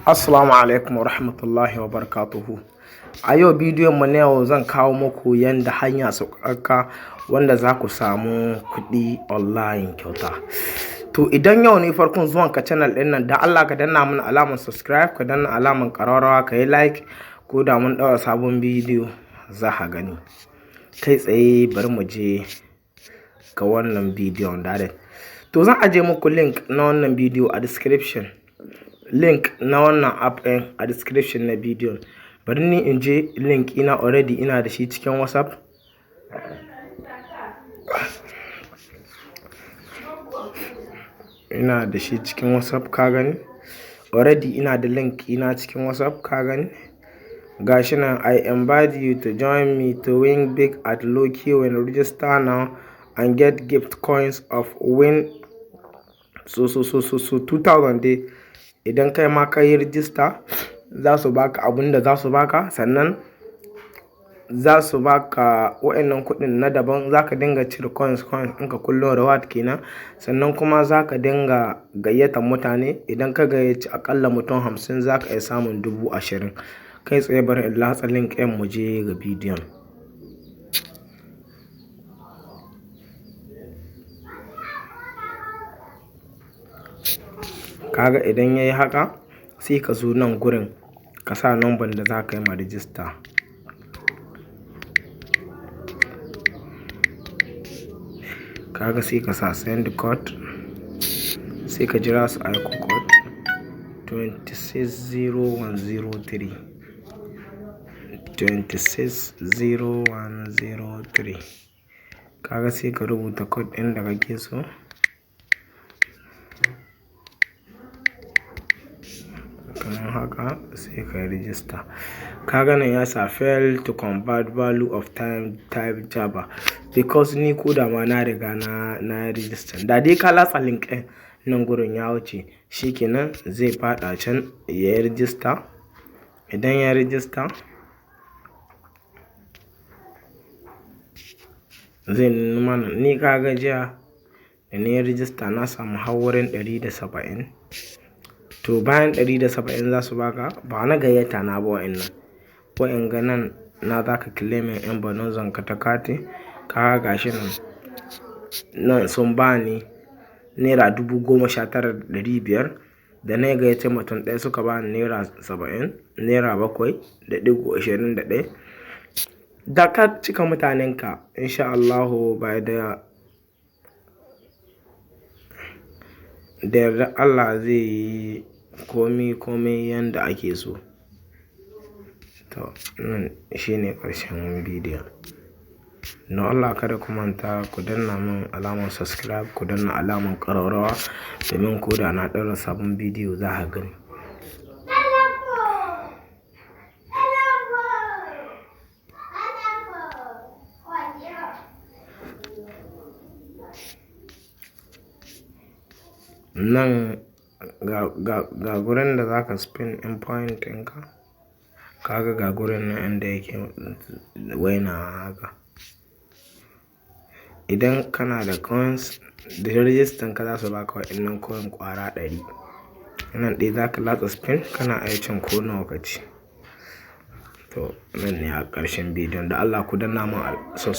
Assalamu alaikum wa rahmatullahi wa barakatuhu. A yau bidiyon mu na yau zan kawo muku yanda hanya sauƙaƙa wanda za ku samu kuɗi online kyauta. To idan yau ne farkon zuwan ka channel ɗin nan, da Allah ka danna mana alamar subscribe, ka danna alamar ƙararrawa, ka yi like, ko da mun ɗaura sabon bidiyo za ka gani. Kai tsaye bari mu je ga wannan bidiyon direct. To zan aje muku link na wannan bidiyo a description. Link na wannan app ɗin a description na bidiyon. Bari ni in je link ina already ina da shi cikin WhatsApp. Ina da shi cikin WhatsApp, ka gani? Already ina da link ina cikin WhatsApp, ka gani? Gashi nan, I invite you to join me to win big at LuckyWin. Register now and get gift coins of Win. So 2000 dai. Idan kai ma ka yi rijista, za su baka abin da za su baka, sannan za su baka wa'annan kuɗin na daban. Za ka dinga cire coins in ka kullum reward kenan. Sannan kuma za ka dinga gayyatar mutane. Idan ka gayyaci akalla mutum 50, za ka iya samun 20,000. Kai tsaye bari in latsa link ɗin mu je ga bidiyon. Kaga idan yayi haka, sai ka zo nan gurin ka sa number da za ka yi ma register. Kaga sai ka sa send code, sai ka jira su aiko code 260,103. 260,103. Kaga sai ka rubuta code ɗin da kake so. Kamar haka sai ka register. Kaga nan ya sa fail to convert value of type Java, because ni ko da ma na riga na register. Da dai ka latsa link ɗin nan gurin ya wuce, shikenan zai faɗa can ya yi register. Idan ya register, zai nuna mana ni kaga jiya da ni register na samu har wurin 170. To bayan 170 za su baka, ba na gayyata na ba wa'annan. Wa'in nan na za ka claim yan bonanza ka ta kati. Kaga gashi nan sun bani naira 19,500. Da na gayyace mutum ɗaya suka bani naira 70, naira 7.21. Da ka cika mutanenka, insha Allahu bai da yarda Allah zai yi komai yanda ake so. To nan shine ƙarshen bidiyon. Don Allah kada ku manta ku danna min alamar subscribe, ku danna alamar ƙararrawa, domin ko da na ɗaura sabon bidiyo za ka gani. Nan ga gurin da za ka spin in point ɗinka. Kaga ga gurin nan inda yake waina haka. Idan kana da coins da register ka, za su baka wa'annan coin ƙwara 100. Nan ɗaya za ka latsa spin, kana aikin ko nawa ka ci. To nan ne a ƙarshen bidiyon. Da Allah ku danna min subscribe.